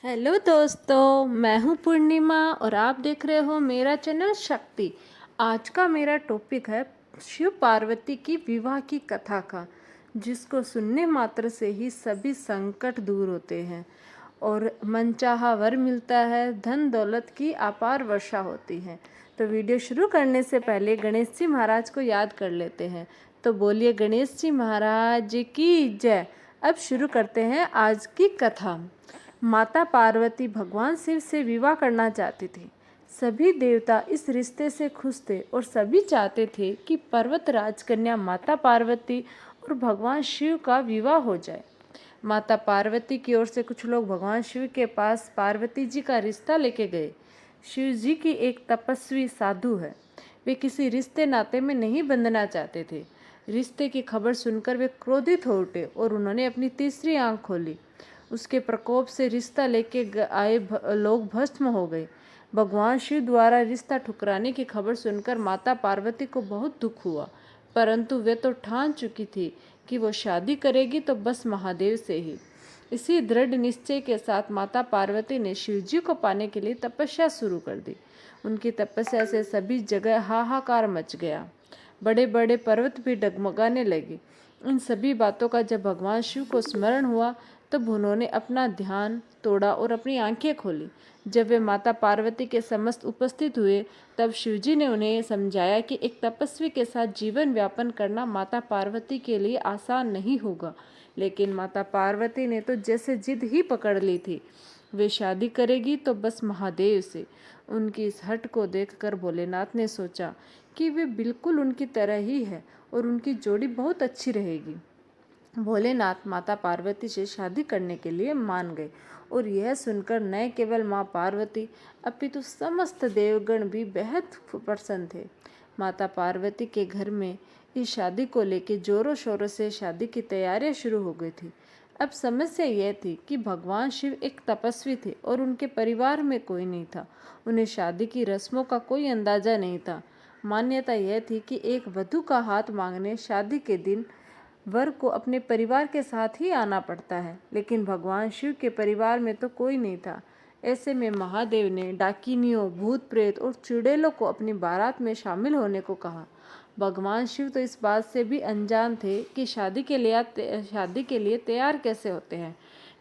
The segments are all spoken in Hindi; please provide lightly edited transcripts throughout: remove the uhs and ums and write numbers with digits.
हेलो दोस्तों, मैं हूँ पूर्णिमा और आप देख रहे हो मेरा चैनल शक्ति। आज का मेरा टॉपिक है शिव पार्वती की विवाह की कथा का, जिसको सुनने मात्र से ही सभी संकट दूर होते हैं और मनचाहा वर मिलता है, धन दौलत की अपार वर्षा होती है। तो वीडियो शुरू करने से पहले गणेश जी महाराज को याद कर लेते हैं। तो बोलिए गणेश जी महाराज की जय। अब शुरू करते हैं आज की कथा। माता पार्वती भगवान शिव से विवाह करना चाहती थी। सभी देवता इस रिश्ते से खुश थे और सभी चाहते थे कि पर्वत राजकन्या माता पार्वती और भगवान शिव का विवाह हो जाए। माता पार्वती की ओर से कुछ लोग भगवान शिव के पास पार्वती जी का रिश्ता लेके गए। शिव जी की एक तपस्वी साधु है। वे किसी रिश्ते नाते में नहीं बंधना चाहते थे। रिश्ते की खबर सुनकर वे क्रोधित हो उठे और उन्होंने अपनी तीसरी आंख खोली। उसके प्रकोप से रिश्ता लेके आए लोग भस्म हो गए। भगवान शिव द्वारा रिश्ता ठुकराने की खबर सुनकर माता पार्वती को बहुत दुख हुआ, परंतु वे तो ठान चुकी थी कि वो शादी करेगी तो बस महादेव से ही। इसी दृढ़ निश्चय के साथ माता पार्वती ने शिवजी को पाने के लिए तपस्या शुरू कर दी। उनकी तपस्या से सभी जगह हाहाकार मच गया। बड़े बड़े पर्वत भी डगमगाने लगे। इन सभी बातों का जब भगवान शिव को स्मरण हुआ तब उन्होंने अपना ध्यान तोड़ा और अपनी आंखें खोली। जब वे माता पार्वती के समस्त उपस्थित हुए तब शिवजी ने उन्हें समझाया कि एक तपस्वी के साथ जीवन व्यापन करना माता पार्वती के लिए आसान नहीं होगा। लेकिन माता पार्वती ने तो जैसे जिद ही पकड़ ली थी, वे शादी करेगी तो बस महादेव से। उनकी इस हट को देखकर भोलेनाथ ने सोचा कि वे बिल्कुल उनकी तरह ही है और उनकी जोड़ी बहुत अच्छी रहेगी। भोलेनाथ माता पार्वती से शादी करने के लिए मान गए और यह सुनकर न केवल माँ पार्वती अपितु समस्त देवगण भी बेहद प्रसन्न थे। माता पार्वती के घर में इस शादी को लेकर जोरों शोरों से शादी की तैयारियां शुरू हो गई थी। अब समस्या यह थी कि भगवान शिव एक तपस्वी थे और उनके परिवार में कोई नहीं था। उन्हें शादी की रस्मों का कोई अंदाजा नहीं था। मान्यता यह थी कि एक वधू का हाथ मांगने शादी के दिन वर को अपने परिवार के साथ ही आना पड़ता है, लेकिन भगवान शिव के परिवार में तो कोई नहीं था। ऐसे में महादेव ने डाकिनियों, भूत प्रेत और चुड़ैलों को अपनी बारात में शामिल होने को कहा। भगवान शिव तो इस बात से भी अनजान थे कि शादी के लिए तैयार कैसे होते हैं।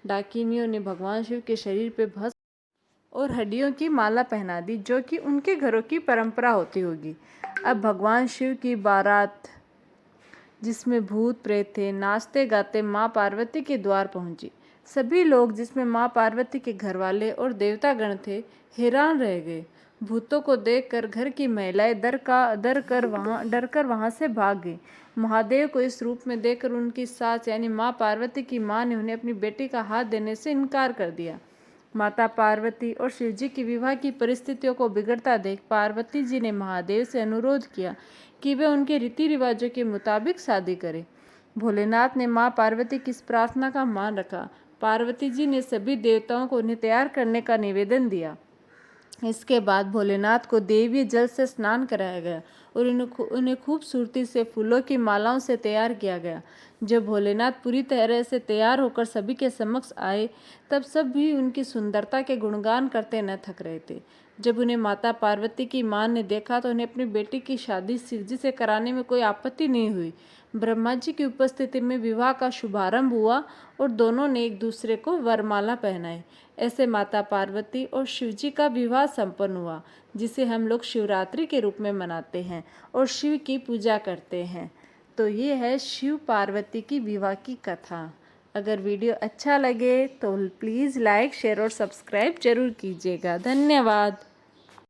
डाकिनियों ने भगवान शिव के शरीर पे भस्म और हड्डियों की माला पहना दी, जो कि उनके घरों की परंपरा होती होगी। अब भगवान शिव की बारात, जिसमें भूत प्रेत थे, नाचते गाते माँ पार्वती के द्वार पहुंची। सभी लोग, जिसमें माँ पार्वती के घरवाले और देवतागण थे, हैरान रह गए। भूतों को देखकर घर की महिलाएं डर कर वहां से भाग गई। महादेव को इस रूप में देखकर उनकी सास यानी माँ पार्वती की माँ ने उन्हें अपनी बेटी का हाथ देने से इनकार कर दिया। माता पार्वती और शिवजी की विवाह की परिस्थितियों को बिगड़ता देख पार्वती जी ने महादेव से अनुरोध किया कि वे उनके रीति रिवाजों के मुताबिक शादी करें। भोलेनाथ ने मां पार्वती की इस प्रार्थना का मान रखा। पार्वती जी ने सभी देवताओं को उन्हें तैयार करने का निवेदन दिया। इसके बाद भोलेनाथ को देवीय जल से स्नान कराया गया और उन्हें खूबसूरती से फूलों की मालाओं से तैयार किया गया। जब भोलेनाथ पूरी तरह से तैयार होकर सभी के समक्ष आए तब सब भी उनकी सुंदरता के गुणगान करते न थक रहे थे। जब उन्हें माता पार्वती की मां ने देखा तो उन्हें अपनी बेटी की शादी शिवजी से कराने में कोई आपत्ति नहीं हुई। ब्रह्मा जी की उपस्थिति में विवाह का शुभारंभ हुआ और दोनों ने एक दूसरे को वरमाला पहनाई। ऐसे माता पार्वती और शिवजी का विवाह संपन्न हुआ, जिसे हम लोग शिवरात्रि के रूप में मनाते हैं और शिव की पूजा करते हैं। तो ये है शिव पार्वती की विवाह की कथा। अगर वीडियो अच्छा लगे तो प्लीज़ लाइक, शेयर और सब्सक्राइब जरूर कीजिएगा। धन्यवाद।